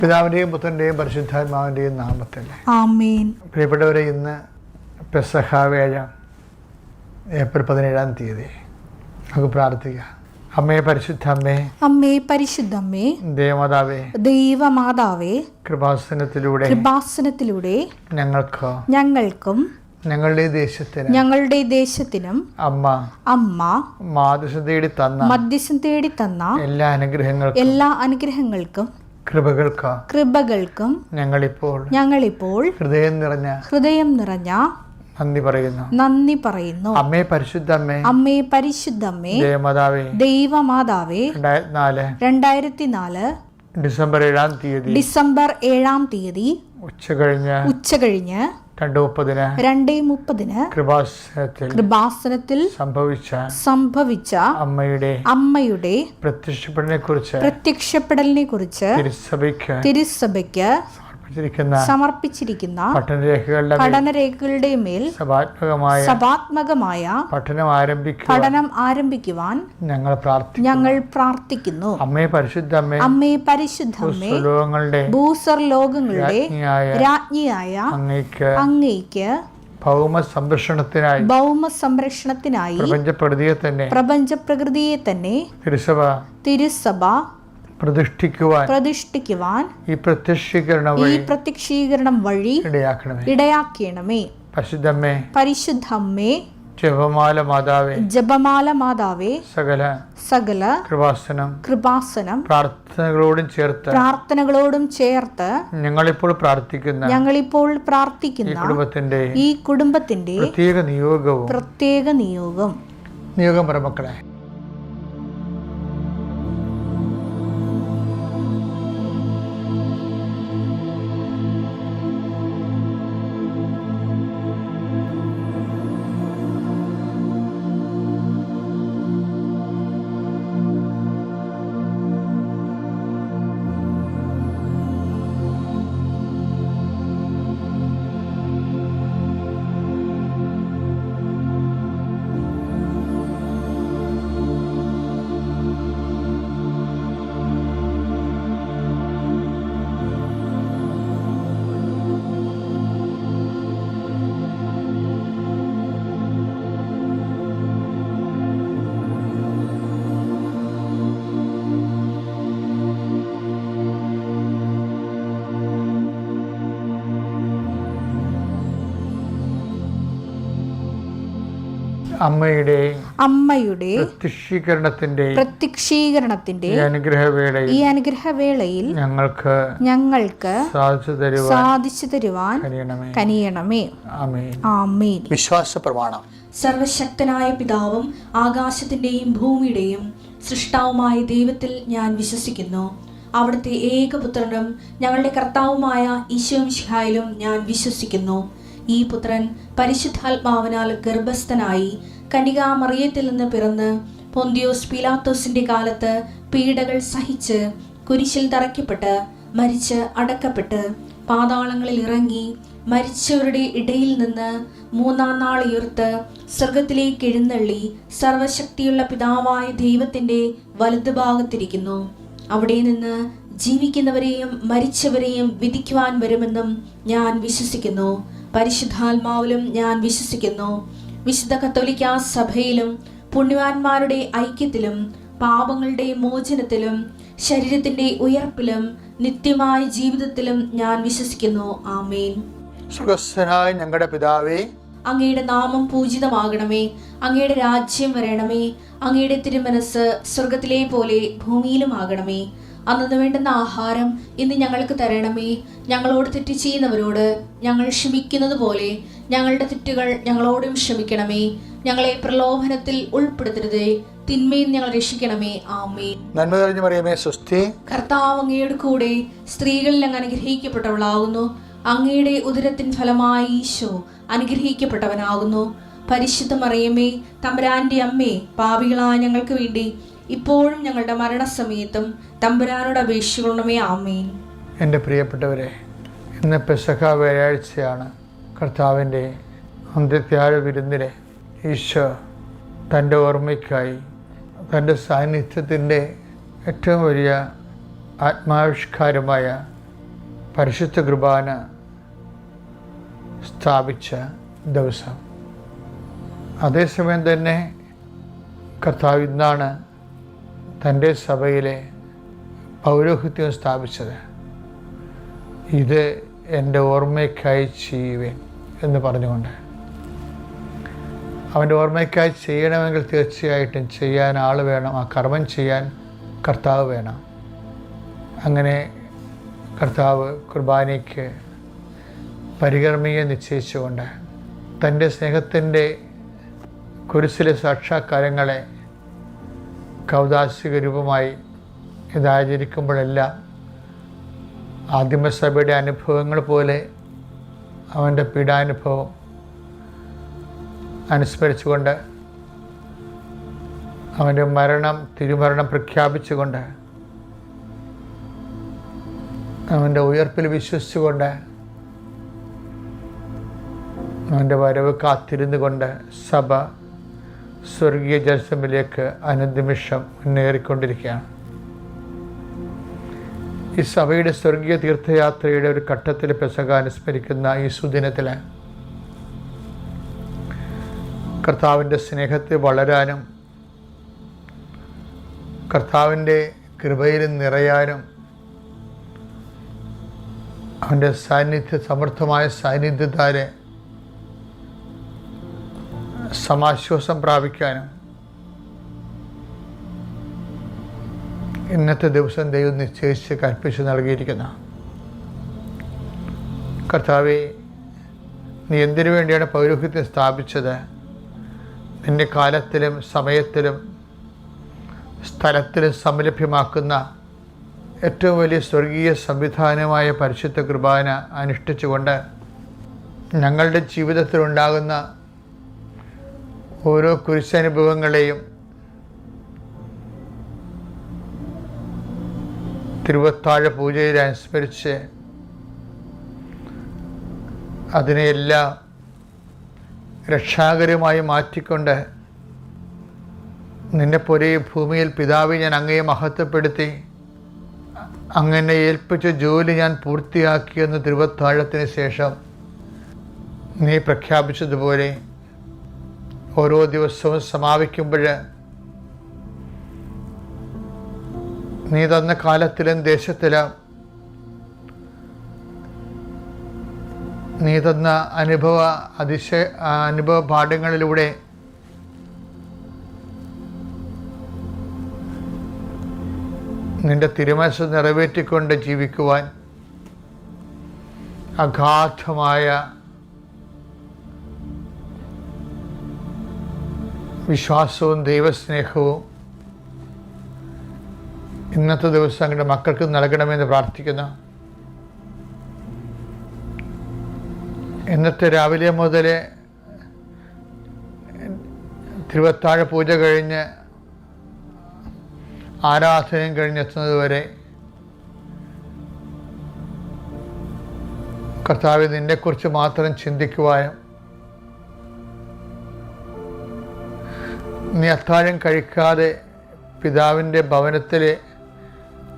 പിതാവിൻ്റെയും പുത്രൻ്റെയും പരിശുദ്ധാത്മാവിൻ്റെയും നാമത്തിൽ ആമേൻ. പ്രിയപ്പെട്ടവരെ, ഇന്ന് പെസഹ വേഴ ഏപ്രിൽ 17 നമുക്ക് പ്രാർത്ഥിക്കാം. അമ്മേ പരിശുദ്ധ അമ്മേ, അമ്മേ പരിശുദ്ധ അമ്മേ, ദേവമാതാവേ, ദൈവമാതാവേ, കൃപാസനത്തിലൂടെ ഞങ്ങൾക്കും ഞങ്ങളുടെ ദേശത്തിനും അമ്മ മധ്യസ്ഥം തേടി തന്ന എല്ലാ അനുഗ്രഹങ്ങൾക്കും കൃപകൾക്കും ഞങ്ങളിപ്പോൾ ഹൃദയം നിറഞ്ഞ നന്ദി പറയുന്നു. അമ്മേ പരിശുദ്ധ അമ്മേ, ദൈവമാതാവേ, 2004 ഡിസംബർ 7 ഉച്ചകഴിഞ്ഞ് 2:30 കൃപാസനത്തിൽ സംഭവിച്ച അമ്മയുടെ പ്രത്യക്ഷപ്പെടലിനെ കുറിച്ച് തിരുസഭയ്ക്ക് സമർപ്പിച്ചിരിക്കുന്ന പഠനരേഖകളുടെ മേൽ സഭാത്മകമായ പഠനം ആരംഭിക്കുവാൻ ഞങ്ങൾ പ്രാർത്ഥിക്കുന്നു. അമ്മേ പരിശുദ്ധ അമ്മേ, ഭൂസ്വർലോകങ്ങളുടെ രാജ്ഞിയായ അങ്ങേയ്ക്ക് ഭൗമ സംരക്ഷണത്തിനായി പ്രപഞ്ചപ്രകൃതിയെ തന്നെ തിരുസഭ പ്രതിഷ്ഠിക്കുവാൻ ഈ പ്രത്യക്ഷീകരണം വഴി ഇടയാക്കണമേ. പരിശുദ്ധ അമ്മേ, ജപമാല മാതാവേ, സകല കൃപാസനം പ്രാർത്ഥനകളോടും ചേർത്ത് ഞങ്ങളിപ്പോൾ പ്രാർത്ഥിക്കുന്ന ഈ കുടുംബത്തിന്റെ പ്രത്യേക നിയോഗം പരമക്കളെ, അമ്മയുടെ പ്രത്യക്ഷീകരണത്തിന്റെ ഈ അനുഗ്രഹവേളയിൽ ഞങ്ങൾക്ക് സാധിച്ചു തരുവാൻ കനിയണമേ. ആമേൻ. വിശ്വാസ പ്രമാണം. സർവശക്തനായ പിതാവും ആകാശത്തിന്റെയും ഭൂമിയുടെയും സൃഷ്ടാവുമായ ദൈവത്തിൽ ഞാൻ വിശ്വസിക്കുന്നു. അവിടുത്തെ ഏകപുത്രനും ഞങ്ങളുടെ കർത്താവുമായ ഈശോമിശിഹായിലും ഞാൻ വിശ്വസിക്കുന്നു. ഈ പുത്രൻ പരിശുദ്ധാത്മാവിനാൽ ഗർഭസ്ഥനായി കന്യകാമറിയത്തിൽ നിന്ന് പിറന്ന് പൊന്തിയോസ് പീലാത്തോസിന്റെ കാലത്ത് പീഡകൾ സഹിച്ച് കുരിശിൽ തറയ്ക്കപ്പെട്ട് മരിച്ച് അടക്കപ്പെട്ട് പാതാളങ്ങളിൽ ഇറങ്ങി മരിച്ചവരുടെ ഇടയിൽ നിന്ന് 3-ാം നാൾ ഉയർത്ത് സ്വർഗത്തിലേക്ക് എഴുന്നള്ളി സർവശക്തിയുള്ള പിതാവായ ദൈവത്തിന്റെ വലതുഭാഗത്തിരിക്കുന്നു. അവിടെ നിന്ന് ജീവിക്കുന്നവരെയും മരിച്ചവരെയും വിധിക്കുവാൻ വരുമെന്നും ഞാൻ വിശ്വസിക്കുന്നു. പരിശുദ്ധാത്മാവിലും ഞാൻ വിശ്വസിക്കുന്നു. വിശുദ്ധ കത്തോലിക്കാ സഭയിലും പുണ്യവാന്മാരുടെ ഐക്യത്തിലും പാപങ്ങളുടെ മോചനത്തിലും ശരീരത്തിന്റെ ഉയർപ്പിലും നിത്യമായ ജീവിതത്തിലും ഞാൻ വിശ്വസിക്കുന്നു. ആമേൻ. സ്വർഗ്ഗസ്ഥനായ ഞങ്ങളുടെ പിതാവേ, അങ്ങയുടെ നാമം പൂജിതമാകണമേ. അങ്ങയുടെ രാജ്യം വരണമേ. അങ്ങയുടെ തിരുമനസ് സ്വർഗത്തിലെ പോലെ ഭൂമിയിലും ആകണമേ. അന്നു വേണ്ടുന്ന ആഹാരം ഇന്ന് ഞങ്ങൾക്ക് തരണമേ. ഞങ്ങളോട് തെറ്റ് ചെയ്യുന്നവരോട് ഞങ്ങൾ ക്ഷമിക്കുന്നത് പോലെ ഞങ്ങളുടെ തെറ്റുകൾ ഞങ്ങളോടും ക്ഷമിക്കണമേ. ഞങ്ങളെ പ്രലോഭനത്തിൽ ഉൾപ്പെടുത്തരുതേ, തിന്മയിൽ ഞങ്ങൾ രക്ഷിക്കണമേ. ആമേൻ. നന്മ നിറഞ്ഞ മറിയമേ, സ്വസ്തി. കർത്താവ് അങ്ങയുടെ കൂടെ സ്ത്രീകളിൽ അങ്ങ് അനുഗ്രഹിക്കപ്പെട്ടവളാകുന്നു. അങ്ങയുടെ ഉദരത്തിൻ ഫലമായി ഈശോ അനുഗ്രഹിക്കപ്പെട്ടവനാകുന്നു. പരിശുദ്ധ മറിയമേ, തമ്പുരാന്റെ അമ്മേ, പാപികളായ ഞങ്ങൾക്ക് വേണ്ടി ഇപ്പോഴും ഞങ്ങളുടെ മരണസമയത്തും തമ്പുരാനോട് അപേക്ഷിക്കണമേ. ആമേൻ. എൻ്റെ പ്രിയപ്പെട്ടവരെ, ഇന്ന് പെസഹ വ്യാഴാഴ്ചയാണ്. കർത്താവിൻ്റെ അന്ത്യത്യാഴ വിരുന്നിനെ ഈശോ തൻ്റെ ഓർമ്മയ്ക്കായി തൻ്റെ സാന്നിധ്യത്തിൻ്റെ ഏറ്റവും വലിയ ആത്മാവിഷ്കാരമായ പരിശുദ്ധ കുർബാന സ്ഥാപിച്ച ദിവസം. അതേസമയം തന്നെ കർത്താവ് ഇന്നാണ് തൻ്റെ സഭയിലെ പൗരോഹിത്യം സ്ഥാപിച്ചത്. ഇത് എൻ്റെ ഓർമ്മയ്ക്കായി ചെയ്യുവേൻ എന്ന് പറഞ്ഞുകൊണ്ട്. അവൻ്റെ ഓർമ്മയ്ക്കായി ചെയ്യണമെങ്കിൽ തീർച്ചയായിട്ടും ചെയ്യാൻ ആൾ വേണം, ആ കർമ്മം ചെയ്യാൻ കർത്താവ് വേണം. അങ്ങനെ കർത്താവ് കുർബാനയ്ക്ക് പരികർമ്മിയെ നിശ്ചയിച്ചുകൊണ്ട് തൻ്റെ സ്നേഹത്തിൻ്റെ കുരിശിലെ സാക്ഷാത്കാരങ്ങളെ കൗദാശിക രൂപമായി ഇതാചരിക്കുമ്പോഴെല്ലാം ആദിമസഭയുടെ അനുഭവങ്ങൾ പോലെ അവൻ്റെ പീഡാനുഭവം അനുസ്മരിച്ചുകൊണ്ട് അവൻ്റെ തിരുമരണം പ്രഖ്യാപിച്ചുകൊണ്ട് അവൻ്റെ ഉയർപ്പിൽ വിശ്വസിച്ചുകൊണ്ട് അവൻ്റെ വരവ് കാത്തിരുന്നു കൊണ്ട് സഭ സ്വർഗീയ ജലസമിലേക്ക് അനുനിമിഷം മുന്നേറിക്കൊണ്ടിരിക്കുകയാണ്. ഈ സഭയുടെ സ്വർഗീയ തീർത്ഥയാത്രയുടെ ഒരു ഘട്ടത്തിൽ പെസഹ അനുസ്മരിക്കുന്ന ഈ സുദിനത്തിൽ കർത്താവിൻ്റെ സ്നേഹത്തിൽ വളരാനും കർത്താവിൻ്റെ കൃപയിൽ നിറയാനും അവൻ്റെ സമർത്ഥമായ സാന്നിധ്യത്താലെ സമാശ്വാസം പ്രാപിക്കാനും ഇന്നത്തെ ദിവസം ദൈവം നിശ്ചയിച്ച് കൽപ്പിച്ച് നൽകിയിരിക്കുന്ന കർത്താവേ, നീ എന്തിനു വേണ്ടിയാണ് പൗരോഹിത്യം സ്ഥാപിച്ചത്? നിന്റെ കാലത്തിലും സമയത്തിലും സ്ഥലത്തിലും സംലഭ്യമാക്കുന്ന ഏറ്റവും വലിയ സ്വർഗീയ സംവിധാനമായ പരിശുദ്ധ കുർബാന അനുഷ്ഠിച്ചുകൊണ്ട് ഞങ്ങളുടെ ജീവിതത്തിലുണ്ടാകുന്ന ഓരോ കുരിശനുഭവങ്ങളെയും തിരുവത്താഴ പൂജയിൽ അനുസ്മരിച്ച് അതിനെയെല്ലാം രക്ഷാകരമായി മാറ്റിക്കൊണ്ട് നിന്നെപ്പോലെ ഭൂമിയിൽ പിതാവെ ഞാൻ അങ്ങയെ മഹത്വപ്പെടുത്തി അങ്ങനെ ഏൽപ്പിച്ച ജോലി ഞാൻ പൂർത്തിയാക്കിയെന്ന് തിരുവത്താഴത്തിന് ശേഷം നീ പ്രഖ്യാപിച്ചതുപോലെ ഓരോ ദിവസവും സമാപിക്കുമ്പോൾ നീ തന്ന കാലത്തിലും ദേശത്തിലും നീ തന്ന അനുഭവ പാഠങ്ങളിലൂടെ നിന്റെ തിരുമനസ്സ് നിറവേറ്റിക്കൊണ്ട് ജീവിക്കുവാൻ അഗാധമായ വിശ്വാസവും ദൈവസ്നേഹവും ഇന്നത്തെ ദിവസം അങ്ങയുടെ മക്കൾക്ക് നൽകണമെന്ന് പ്രാർത്ഥിക്കുന്നു. ഇന്നത്തെ രാവിലെ മുതൽ തിരുവത്താഴ പൂജ കഴിഞ്ഞ് ആരാധനയും കഴിഞ്ഞെത്തുന്നത് വരെ കർത്താവേ, നിന്നെക്കുറിച്ച് മാത്രം ചിന്തിക്കുവാനും നീ അത്താഴം കഴിക്കാതെ പിതാവിൻ്റെ ഭവനത്തിൽ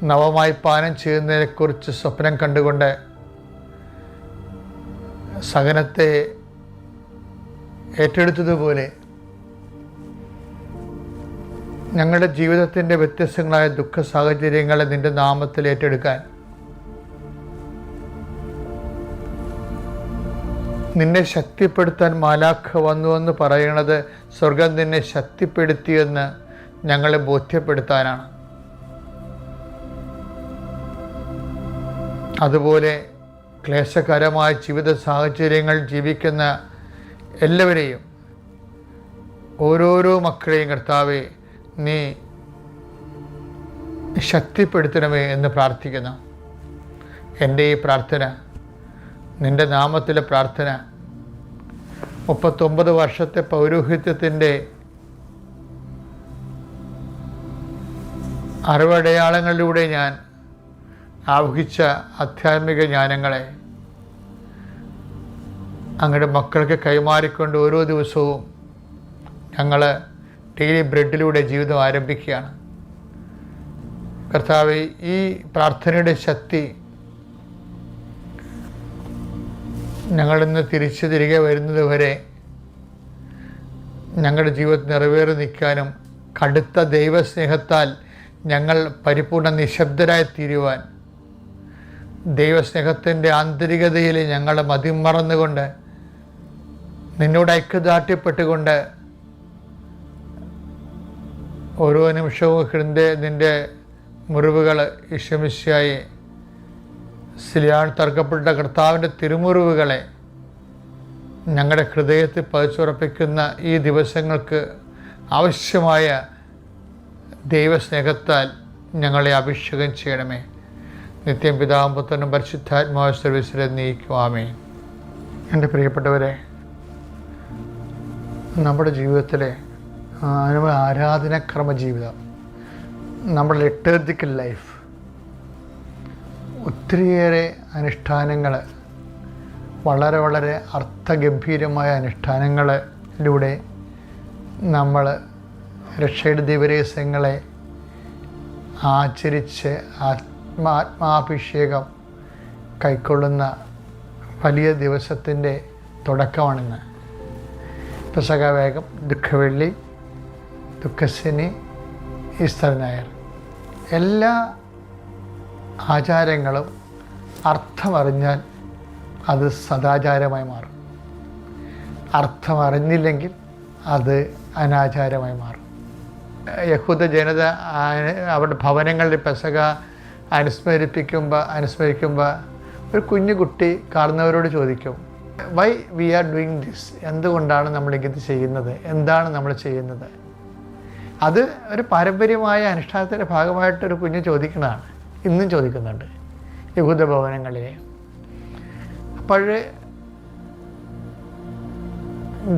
നവമായി പാനം ചെയ്യുന്നതിനെക്കുറിച്ച് സ്വപ്നം കണ്ടുകൊണ്ട് സഹനത്തെ ഏറ്റെടുത്തതുപോലെ ഞങ്ങളുടെ ജീവിതത്തിൻ്റെ വ്യത്യസ്തങ്ങളായ ദുഃഖ സാഹചര്യങ്ങളെ നിൻ്റെ നാമത്തിൽ ഏറ്റെടുക്കാൻ നിന്നെ ശക്തിപ്പെടുത്താൻ മാലാഖ വന്നുവെന്ന് പറയണത് സ്വർഗം നിന്നെ ശക്തിപ്പെടുത്തിയെന്ന് ഞങ്ങളെ ബോധ്യപ്പെടുത്താനാണ്. അതുപോലെ ക്ലേശകരമായ ജീവിത സാഹചര്യങ്ങൾ ജീവിക്കുന്ന എല്ലാവരെയും, ഓരോരോ മക്കളെയും കർത്താവെ നീ ശക്തിപ്പെടുത്തണമേ എന്ന് പ്രാർത്ഥിക്കുന്നു. എൻ്റെ ഈ പ്രാർത്ഥന, നിൻ്റെ നാമത്തിലെ പ്രാർത്ഥന, 39 വർഷത്തെ പൗരോഹിത്യത്തിൻ്റെ അറിവടയാളങ്ങളിലൂടെ ഞാൻ ആവഹിച്ച ആധ്യാത്മിക ജ്ഞാനങ്ങളെ അങ്ങയുടെ മക്കൾക്ക് കൈമാറിക്കൊണ്ട് ഓരോ ദിവസവും ഞങ്ങൾ ഡെയിലി ബ്രെഡിലൂടെ ജീവിതം ആരംഭിക്കുകയാണ്. കർത്താവേ, ഈ പ്രാർത്ഥനയുടെ ശക്തി ഞങ്ങളിന്ന് തിരികെ വരുന്നത് വരെ ഞങ്ങളുടെ ജീവിതത്തിൽ നിറവേറി നിൽക്കാനും കടുത്ത ദൈവസ്നേഹത്താൽ ഞങ്ങൾ പരിപൂർണ്ണ നിശബ്ദരായി തീരുവാൻ, ദൈവസ്നേഹത്തിൻ്റെ ആന്തരികതയിൽ ഞങ്ങൾ മതിമറന്നുകൊണ്ട് നിന്നോട് ഐക്യദാർഢ്യപ്പെട്ടുകൊണ്ട് ഓരോ നിമിഷവും നിൻ്റെ മുറിവുകൾ ഈശോമിശിഹായെ സിലിയാൻ തറക്കപ്പെട്ട കർത്താവിൻ്റെ തിരുമുറിവുകളെ ഞങ്ങളുടെ ഹൃദയത്തിൽ പതിച്ചുറപ്പിക്കുന്ന ഈ ദിവസങ്ങൾക്ക് ആവശ്യമായ ദൈവസ്നേഹത്താൽ ഞങ്ങളെ അഭിഷേകം ചെയ്യണമേ. നിത്യം പിതാവും പുത്രനും പരിശുദ്ധാത്മാവ സർവീസിലെ നീക്കും. ആമേൻ. എൻ്റെ പ്രിയപ്പെട്ടവരെ, നമ്മുടെ ജീവിതത്തിലെ ആരാധനാക്രമ ജീവിതം, നമ്മുടെ ലിറ്റർജിക്കൽ ലൈഫ്, ഒത്തിരിയേറെ അനുഷ്ഠാനങ്ങൾ, വളരെ വളരെ അർത്ഥഗംഭീരമായ അനുഷ്ഠാനങ്ങളിലൂടെ നമ്മൾ രക്ഷയുടെ ദിവരഹസ്യങ്ങളെ ആചരിച്ച് ആത്മാഭിഷേകം കൈക്കൊള്ളുന്ന വലിയ ദിവസത്തിൻ്റെ തുടക്കമാണിന്ന്. പെസഹവേഗം, ദുഃഖവെള്ളി, ദുഃഖശനി, ഈസ്റ്റർ ഞായർ, എല്ലാ ആചാരങ്ങളും അർത്ഥമറിഞ്ഞാൽ അത് സദാചാരമായി മാറും. അർത്ഥമറിഞ്ഞില്ലെങ്കിൽ അത് അനാചാരമായി മാറും. യഹൂദ ജനത അവരുടെ ഭവനങ്ങളിൽ പെസഹ അനുസ്മരിക്കുമ്പോൾ ഒരു കുഞ്ഞു കുട്ടി കാണുന്നവരോട് ചോദിക്കും, why we are doing this, എന്തുകൊണ്ടാണ് നമ്മളിത് ചെയ്യുന്നത്, എന്താണ് നമ്മൾ ചെയ്യുന്നത്? അത് ഒരു പാരമ്പര്യമായ അനുഷ്ഠാനത്തിൻ്റെ ഭാഗമായിട്ടൊരു കുഞ്ഞ് ചോദിക്കുന്നതാണ്. ഇന്നും ചോദിക്കുന്നുണ്ട് യഹൂദ ഭവനങ്ങളിലെ. അപ്പോൾ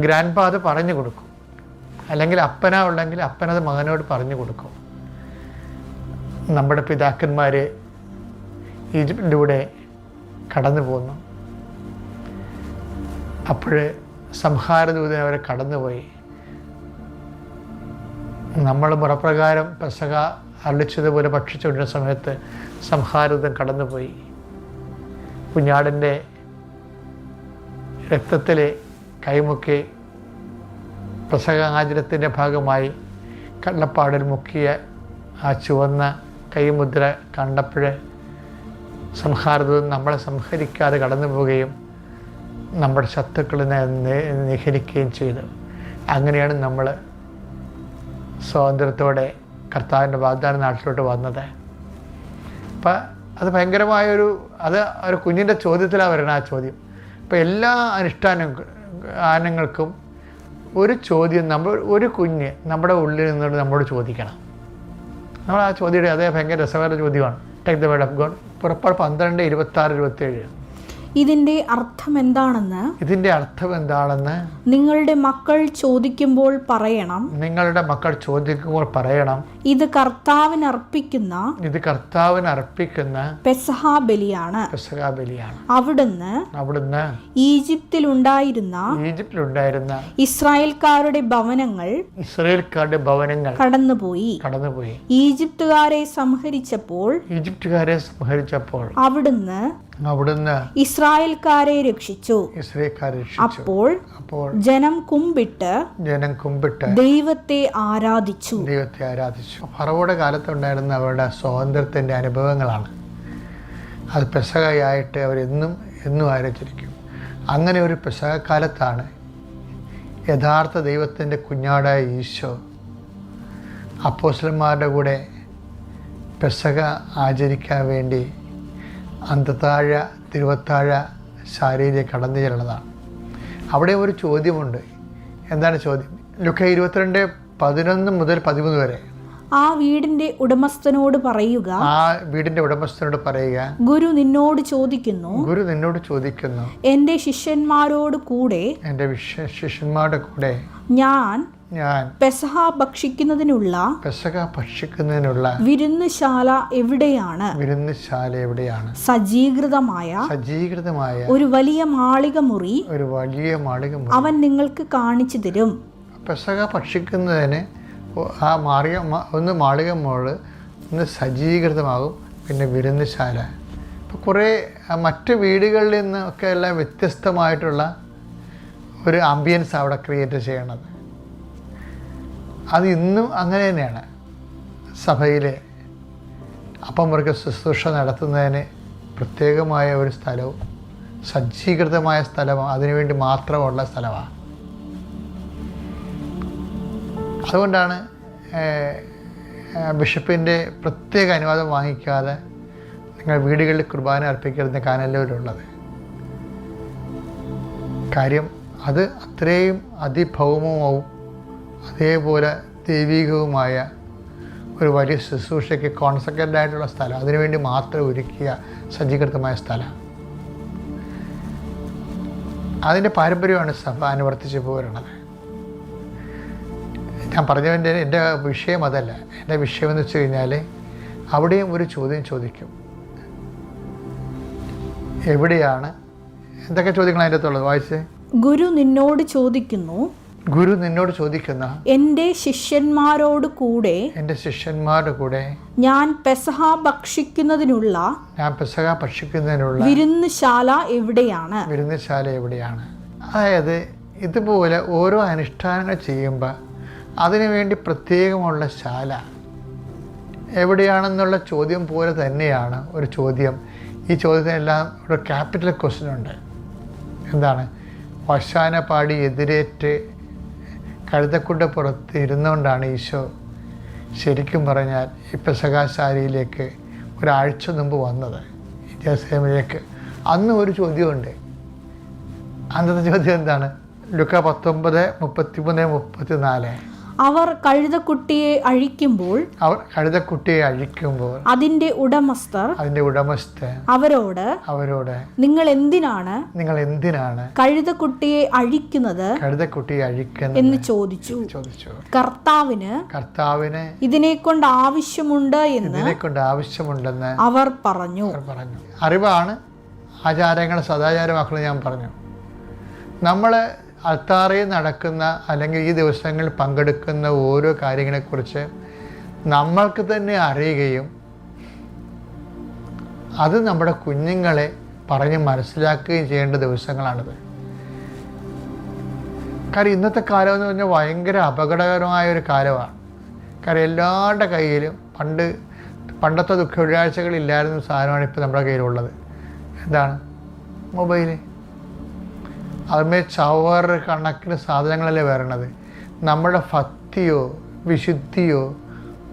ഗ്രാൻഡ് ഫാദർ പറഞ്ഞു കൊടുക്കും, അല്ലെങ്കിൽ അപ്പനാ ഉണ്ടെങ്കിൽ അപ്പനത് മകനോട് പറഞ്ഞു കൊടുക്കും. നമ്മുടെ പിതാക്കന്മാർ ഈജിപ്തിലൂടെ കടന്നു പോന്നു. അപ്പോൾ സംഹാരദൂതൻ അവരെ കടന്നുപോയി. നമ്മൾ മുറപ്രകാരം പെസഹ അരളിച്ചതുപോലെ ഭക്ഷിച്ചുകൊണ്ടിരുന്ന സമയത്ത് സംഹാരദൂതൻ കടന്നുപോയി. കുഞ്ഞാടിൻ്റെ രക്തത്തിൽ കൈമുക്കി പെസഹ ആചരണത്തിൻ്റെ ഭാഗമായി കള്ളപ്പാടിൽ മുക്കിയ ആ ചുവന്ന കൈമുദ്ര കണ്ടപ്പോൾ സംഹാരദൂതൻ നമ്മളെ സംഹരിക്കാതെ കടന്നു പോവുകയും നമ്മുടെ ശത്രുക്കളിനെ നിഹരിക്കുകയും ചെയ്തു. അങ്ങനെയാണ് നമ്മൾ സ്വാതന്ത്ര്യത്തോടെ കർത്താവിൻ്റെ വാഗ്ദാന നാട്ടിലോട്ട് വന്നത്. അപ്പം അത് ഭയങ്കരമായൊരു ഒരു കുഞ്ഞിൻ്റെ ചോദ്യത്തിലാണ് വരുന്നത് ആ ചോദ്യം. അപ്പോൾ എല്ലാ അനുഷ്ഠാനങ്ങൾക്കും ഒരു ചോദ്യം ഒരു കുഞ്ഞ് നമ്മുടെ ഉള്ളിൽ നിന്നുകൊണ്ട് നമ്മോട് ചോദിക്കണം. നമ്മൾ ആ ചോദ്യം അതേ ഭയങ്കര രസകരമായ ചോദ്യമാണ്. Take the word of God. പുറപ്പാട് 12:26-27. ഇതിന്റെ അർത്ഥം എന്താണെന്ന് നിങ്ങളുടെ മക്കൾ ചോദിക്കുമ്പോൾ പറയണം. ഇത് കർത്താവിന് അർപ്പിക്കുന്ന പെസഹ ബലിയാണ്. അവിടുന്ന് ഈജിപ്തിലുണ്ടായിരുന്ന ഇസ്രായേൽക്കാരുടെ ഭവനങ്ങൾ കടന്നുപോയി. ഈജിപ്തുകാരെ സംഹരിച്ചപ്പോൾ അവിടുന്ന് ഇസ്രായേൽക്കാരെ രക്ഷിച്ചു. അപ്പോൾ ജനം കുമ്പിട്ട് ദൈവത്തെ ആരാധിച്ചു. ഫറവോയുടെ കാലത്തുണ്ടായിരുന്ന അവരുടെ സ്വാതന്ത്ര്യത്തിൻ്റെ അനുഭവങ്ങളാണ് അത് പെസഹയായിട്ട് അവരെന്നും ആരാധിച്ചിരിക്കും. അങ്ങനെ ഒരു പെസഹക്കാലത്താണ് യഥാർത്ഥ ദൈവത്തിൻ്റെ കുഞ്ഞാടായ ഈശോ അപ്പോസ്തലന്മാരുടെ കൂടെ പെസഹ ആചരിക്കാൻ വേണ്ടി തിരുവത്താഴ ശാലയിലേക്ക് കടന്നു ചെല്ലുന്നതാണ്. അവിടെ ഒരു ചോദ്യമുണ്ട്. എന്താണ് ചോദ്യം? ലൂക്ക 22:11-13 വരെ. ആ വീടിന്റെ ഉടമസ്ഥനോട് പറയുക, ഗുരു നിന്നോട് ചോദിക്കുന്നു, എന്റെ ശിഷ്യന്മാരോട് കൂടെ ഞാൻ പെസഹ ഭക്ഷിക്കുന്നതിനുള്ള വിരുന്നുശാല എവിടെയാണ്? സജ്ജീകൃതമായ ഒരു വലിയ മാളിക മുറി അവൻ നിങ്ങൾക്ക് കാണിച്ചു തരും. പെസഹ ഭക്ഷിക്കുന്നതിന് ആ മാളിക മോള് ഒന്ന് സജ്ജീകൃതമാകും, പിന്നെ വിരുന്നുശാല. ഇപ്പോൾ കുറേ മറ്റ് വീടുകളിൽ നിന്നൊക്കെ എല്ലാം വ്യത്യസ്തമായിട്ടുള്ള ഒരു ആംബിയൻസ് അവിടെ ക്രിയേറ്റ് ചെയ്യണത്. അത് ഇന്നും അങ്ങനെ തന്നെയാണ്. സഭയിൽ അപ്പം മുറുക്കെ ശുശ്രൂഷ നടത്തുന്നതിന് പ്രത്യേകമായ ഒരു സ്ഥലവും സജ്ജീകൃതമായ സ്ഥലമാണ്, അതിനുവേണ്ടി മാത്രമുള്ള സ്ഥലമാണ്. അതുകൊണ്ടാണ് ബിഷപ്പിൻ്റെ പ്രത്യേക അനുവാദം വാങ്ങിക്കാതെ നിങ്ങൾ വീടുകളിൽ കുർബാന അർപ്പിക്കരുതെന്ന് കാനല്ലൂരുള്ളത്. കാര്യം അത് അത്രയും അതിഭൗമവും അതേപോലെ ദൈവികവുമായ ഒരു വലിയ ശുശ്രൂഷയ്ക്ക് കോൺസെൻട്രേറ്റഡ് ആയിട്ടുള്ള സ്ഥലം, അതിനുവേണ്ടി മാത്രം ഒരുക്കിയ സജ്ജീകൃതമായ സ്ഥലം. അതിൻ്റെ പാരമ്പര്യമാണ് സഭ അനുവർത്തിച്ച് പോരുന്നത്. ഞാൻ പറഞ്ഞതിൻ്റെ എൻ്റെ വിഷയം അതല്ല. എൻ്റെ വിഷയം എന്ന് വെച്ച് കഴിഞ്ഞാൽ അവിടെയും ഒരു ചോദ്യം ചോദിക്കും. എവിടെയാണ്, എന്തൊക്കെ ചോദ്യങ്ങൾ അതിൻ്റെ അകത്തുള്ളത്? വായിച്ചേ. ഗുരു നിന്നോട് ചോദിക്കുന്നു, ഗുരു നിന്നോട് ചോദിക്കുന്ന എൻ്റെ ശിഷ്യന്മാരോട് കൂടെ ഞാൻ പെസഹ ഭക്ഷിക്കുന്നതിനുള്ള വിരുന്നുശാല എവിടെയാണ്? അതായത് ഇതുപോലെ ഓരോ അനുഷ്ഠാനങ്ങൾ ചെയ്യുമ്പോൾ അതിനുവേണ്ടി പ്രത്യേകമുള്ള ശാല എവിടെയാണെന്നുള്ള ചോദ്യം പോലെ തന്നെയാണ് ഒരു ചോദ്യം. ഈ ചോദ്യത്തിനെല്ലാം ഒരു ക്യാപിറ്റൽ ക്വസ്റ്റ്യൻ ഉണ്ട്. എന്താണ്? വശാന പാടി എതിരേറ്റ് കഴുതക്കുണ്ട പുറത്ത് ഇരുന്നുകൊണ്ടാണ് ഈശോ ശരിക്കും പറഞ്ഞാൽ ഈ പെസഹാശാലയിലേക്ക് ഒരാഴ്ച മുമ്പ് വന്നത്, ജെറുസലേമിലേക്ക്. അന്ന് ഒരു ചോദ്യമുണ്ട്. അന്നത്തെ ചോദ്യം എന്താണ്? ലൂക്ക 19:33-34. അവർ കഴുതക്കുട്ടിയെ അഴിക്കുമ്പോൾ അതിന്റെ ഉടമസ്ഥർ അവരോട് നിങ്ങൾ എന്തിനാണ് കഴുതക്കുട്ടിയെ അഴിക്കുന്നത് എന്ന് ചോദിച്ചു. കർത്താവിന് ഇതിനെക്കൊണ്ട് ആവശ്യമുണ്ടെന്ന് അവർ പറഞ്ഞു. അറിവാണ് ആചാരങ്ങൾ സദാചാരമാക്കുന്നത്. ഞാൻ പറഞ്ഞു, നമ്മൾ അൾത്താറയിൽ നടക്കുന്ന അല്ലെങ്കിൽ ഈ ദിവസങ്ങളിൽ പങ്കെടുക്കുന്ന ഓരോ കാര്യങ്ങളെക്കുറിച്ച് നമ്മൾക്ക് തന്നെ അറിയുകയും അത് നമ്മുടെ കുഞ്ഞുങ്ങളെ പറഞ്ഞ് മനസ്സിലാക്കുകയും ചെയ്യേണ്ട ദിവസങ്ങളാണിത്. കാര്യം ഇന്നത്തെ കാലം എന്ന് പറഞ്ഞാൽ ഭയങ്കര അപകടകരമായ ഒരു കാലമാണ്. കാര്യം എല്ലാവരുടെ കയ്യിലും പണ്ടത്തെ ദുഃഖ വെള്ളിയാഴ്ചകളില്ലായിരുന്ന സാധനമാണ് ഇപ്പോൾ നമ്മുടെ കയ്യിലുള്ളത്. എന്താണ്? മൊബൈല്. അതുമേ ചവർ കണക്കിന് സാധനങ്ങളല്ലേ വരണത്. നമ്മുടെ ഭക്തിയോ വിശുദ്ധിയോ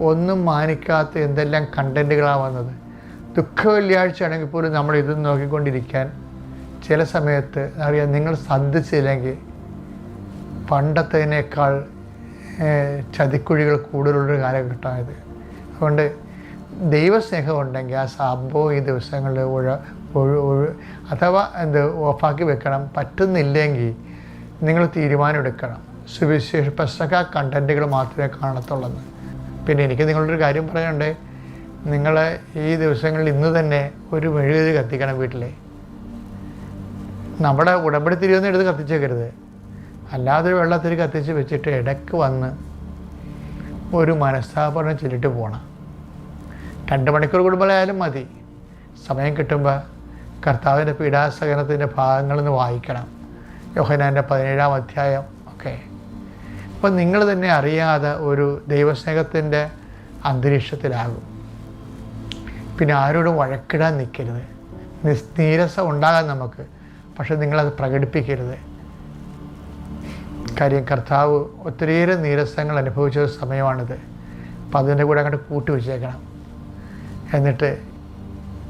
ഒന്നും മാനിക്കാത്ത എന്തെല്ലാം കണ്ടൻറ്റുകളാണ് വന്നത്. ദുഃഖ വെള്ളിയാഴ്ച ആണെങ്കിൽ പോലും നമ്മൾ ഇത് നോക്കിക്കൊണ്ടിരിക്കാൻ ചില സമയത്ത് അറിയാം, നിങ്ങൾ ശ്രദ്ധിച്ചില്ലെങ്കിൽ പണ്ടത്തേനേക്കാൾ ചതിക്കുഴികൾ കൂടുതലുള്ളൊരു കാലഘട്ടമായത്. അതുകൊണ്ട് ദൈവസ്നേഹം ഉണ്ടെങ്കിൽ ആ സംഭവം ഈ ദിവസങ്ങളിൽ അഥവാ ഓഫാക്കി വെക്കണം. പറ്റുന്നില്ലെങ്കിൽ നിങ്ങൾ തീരുമാനമെടുക്കണം. സുവിശേഷ പെസഹ കണ്ടൻറ്റുകൾ മാത്രമേ കാണത്തുള്ളൂ. പിന്നെ എനിക്ക് നിങ്ങളൊരു കാര്യം പറയണ്ടേ, നിങ്ങൾ ഈ ദിവസങ്ങളിൽ ഇന്ന് തന്നെ ഒരു മെഴുകുതിരി കത്തിക്കണം വീട്ടിൽ. നമ്മുടെ ഉടമ്പടി തിരിയൊന്നും എടുത്ത് കത്തിച്ചേക്കരുത്. അല്ലാതെ ഒരു വെള്ളത്തിരി കത്തിച്ച് വെച്ചിട്ട് ഇടയ്ക്ക് വന്ന് ഒരു മനസ്താപനം ചൊല്ലിട്ട് പോകണം. 2 മണിക്കൂർ കൂടുമ്പോഴായാലും മതി. സമയം കിട്ടുമ്പോൾ കർത്താവിൻ്റെ പീഡാസഹനത്തിൻ്റെ ഭാഗങ്ങളൊന്ന് വായിക്കണം. യോഹന്നാൻ്റെ 17-ാം അധ്യായം ഒക്കെ. അപ്പം നിങ്ങൾ തന്നെ അറിയാതെ ഒരു ദൈവസ്നേഹത്തിൻ്റെ അന്തരീക്ഷത്തിലാകും. പിന്നെ ആരോടും വഴക്കിടാൻ നിൽക്കരുത്. നീരസം ഉണ്ടാകാൻ നമുക്ക്, പക്ഷെ നിങ്ങളത് പ്രകടിപ്പിക്കരുത്. കാര്യം കർത്താവ് ഒത്തിരിയേറെ നീരസങ്ങൾ അനുഭവിച്ച സമയമാണിത്. അപ്പം അതിൻ്റെ കൂടെ അങ്ങോട്ട് കൂട്ടി വെച്ചേക്കണം. എന്നിട്ട്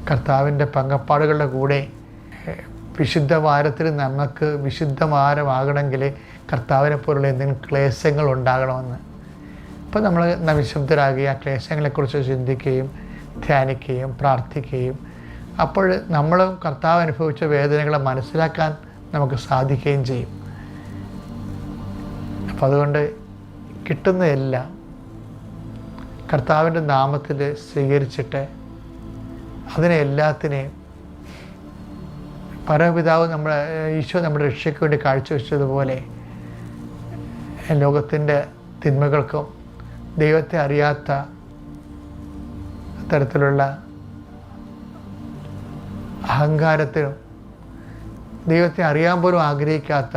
കർത്താവിൻ്റെ പങ്കപ്പാടുകളുടെ കൂടെ വിശുദ്ധ വാരത്തിൽ നമുക്ക് വിശുദ്ധ വാരമാകണമെങ്കിൽ കർത്താവിനെ പോലുള്ള എന്തെങ്കിലും ക്ലേശങ്ങൾ ഉണ്ടാകണമെന്ന്. അപ്പോൾ നമ്മൾ വിശുദ്ധരാകുക, ആ ക്ലേശങ്ങളെക്കുറിച്ച് ചിന്തിക്കുകയും ധ്യാനിക്കുകയും പ്രാർത്ഥിക്കുകയും അപ്പോൾ നമ്മൾ കർത്താവ് അനുഭവിച്ച വേദനകളെ മനസ്സിലാക്കാൻ നമുക്ക് സാധിക്കുകയും ചെയ്യും. അപ്പോൾ അതുകൊണ്ട് കിട്ടുന്നതെല്ലാം കർത്താവിൻ്റെ നാമത്തിൽ സ്വീകരിച്ചിട്ട് അതിനെ എല്ലാത്തിനെയും പരമപിതാവ് ഈശോ നമ്മുടെ രക്ഷയ്ക്ക് വേണ്ടി കാഴ്ചവെച്ചതുപോലെ ലോകത്തിൻ്റെ തിന്മകൾക്കും ദൈവത്തെ അറിയാത്ത തരത്തിലുള്ള അഹങ്കാരത്തിനും ദൈവത്തെ അറിയാൻ പോലും ആഗ്രഹിക്കാത്ത